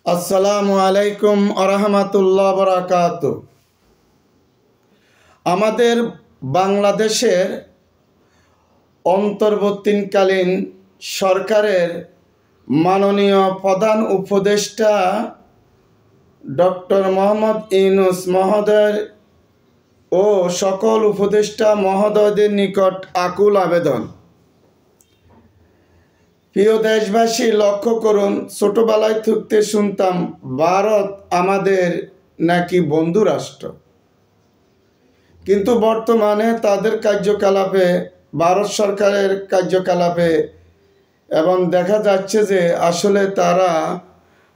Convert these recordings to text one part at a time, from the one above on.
আসসালামু আলাইকুম আরহামাতুল্লাহ বারাকাত। আমাদের বাংলাদেশের অন্তর্বর্তীকালীন সরকারের মাননীয় প্রধান উপদেষ্টা ডক্টর মোহাম্মদ ইউনূস মহোদয় ও সকল উপদেষ্টা মহোদয়দের নিকট আকুল আবেদন। প্রিয় দেশবাসী, লক্ষ্য করুন, ছোটবেলায় থাকতে শুনতাম ভারত আমাদের নাকি বন্ধু রাষ্ট্র, কিন্তু বর্তমানে তাদের কার্যকলাপে, ভারত সরকারের কার্যকলাপে এবং দেখা যাচ্ছে যে আসলে তারা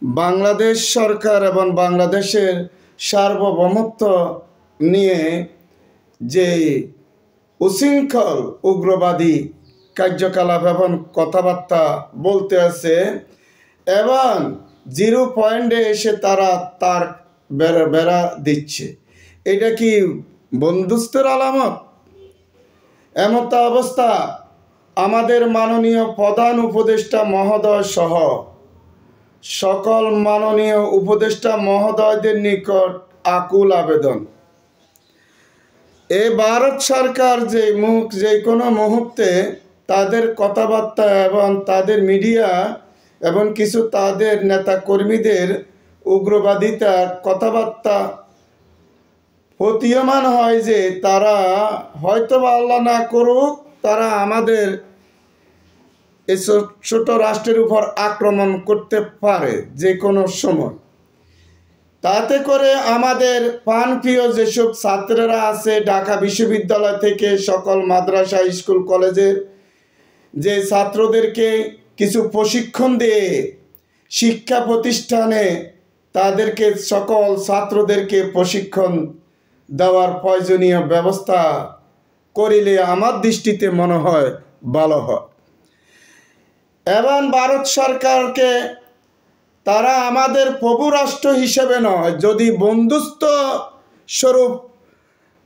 বাংলাদেশ সরকার এবং বাংলাদেশের সার্বভৌমত্ব নিয়ে যে উশৃঙ্খল উগ্রবাদী কার্যকলাপ এবং কথাবার্তা বলতে আছে এবং জিরো পয়েন্টে এসে তারা তার বেড়া দিচ্ছে। এটা কি বন্ধুত্বের আলামত? এমত অবস্থা আমাদের মাননীয় প্রধান উপদেষ্টা মহোদয় সহ সকল মাননীয় উপদেষ্টা মহোদয়দের নিকট আকুল আবেদন। এই ভারত সরকার যে কোনো মুহূর্তে তাদের কথাবার্তা এবং তাদের মিডিয়া এবং কিছু তাদের নেতা কর্মীদের উগ্রবাদিতার কথাবার্তা প্রতীয়মান হয় যে তারা হয়তো বা আল্লাহ না করুক, তারা আমাদের এই ছোট রাষ্ট্রের উপর আক্রমণ করতে পারে যে কোনো সময়। তাতে করে আমাদের প্রাণপ্রিয় যেসব ছাত্ররা আছে ঢাকা বিশ্ববিদ্যালয় থেকে সকল মাদ্রাসা, স্কুল, কলেজের যে ছাত্রদেরকে কিছু প্রশিক্ষণ দিয়ে শিক্ষা প্রতিষ্ঠানে তাদেরকে সকল ছাত্রদেরকে প্রশিক্ষণ দেওয়ার প্রয়োজনীয় ব্যবস্থা করিলে আমার দৃষ্টিতে মনে হয় ভালো হয়। এবং ভারত সরকারকে তারা আমাদের প্রভু রাষ্ট্র হিসেবে নয়, যদি বন্ধুত্ব স্বরূপ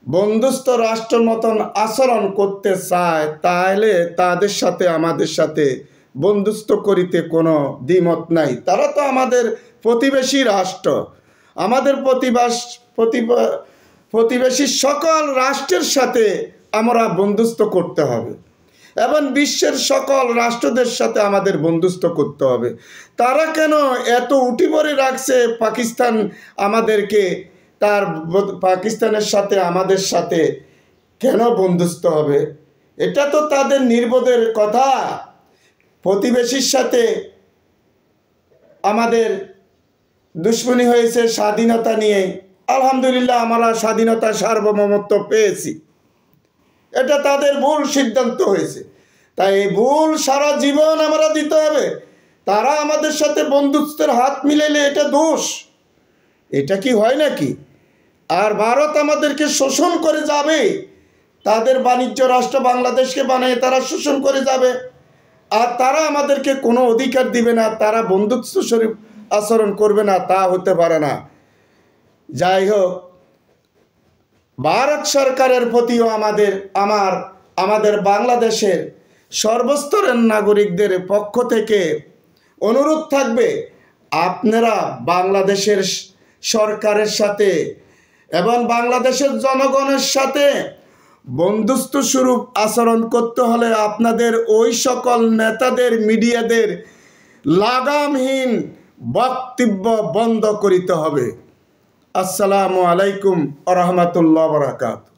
বন্ধুত্ব রাষ্ট্রের মতন আচরণ করতে চায় তাহলে তাদের সাথে আমাদের সাথে বন্ধুত্ব করিতে কোনো দ্বিমত নাই। তারা তো আমাদের প্রতিবেশী রাষ্ট্র, আমাদের প্রতিবেশী সকল রাষ্ট্রের সাথে আমরা বন্ধুত্ব করতে হবে এবং বিশ্বের সকল রাষ্ট্রদের সাথে আমাদের বন্ধুত্ব করতে হবে। তারা কেন এত উঠি পড়ে রাখছে পাকিস্তান আমাদেরকে, তার পাকিস্তানের সাথে আমাদের সাথে কেন বন্ধুত্ব হবে? এটা তো তাদের নির্বোধের কথা। প্রতিবেশীর সাথে আমাদের দুশ্মনী হয়েছে স্বাধীনতা নিয়ে, আলহামদুলিল্লাহ আমরা স্বাধীনতা সার্বভৌমত্ব পেয়েছি, এটা তাদের ভুল সিদ্ধান্ত হয়েছে। তাই এই ভুল সারা জীবন আমরা দিতে হবে। তারা আমাদের সাথে বন্ধুত্বের হাত মিলাইলে এটা দোষ, এটা কি হয় নাকি? আর ভারত আমাদেরকে শোষণ করে যাবে, তাদের বাণিজ্য রাষ্ট্র বাংলাদেশকে বানিয়ে তারা শোষণ করে যাবে, আর তারা আমাদেরকে কোনো অধিকার দিবে না, তারা বন্ধুত্ব স্বরূপ আচরণ করবে না, তা হতে পারে না। যাই হোক, ভারত সরকারের প্রতিও আমাদের বাংলাদেশের সর্বস্তরের নাগরিকদের পক্ষ থেকে অনুরোধ থাকবে, আপনারা বাংলাদেশের সরকারের সাথে এবং বাংলাদেশের জনগণের সাথে বন্ধুত্ব স্বরূপ আচরণ করতে হলে আপনাদের ওই সকল নেতাদের, মিডিয়াদের লাগামহীন বক্তব্য বন্ধ করিতে হবে। আসসালামু আলাইকুম আরহামাতুল্লাহ বারাকাতুহু।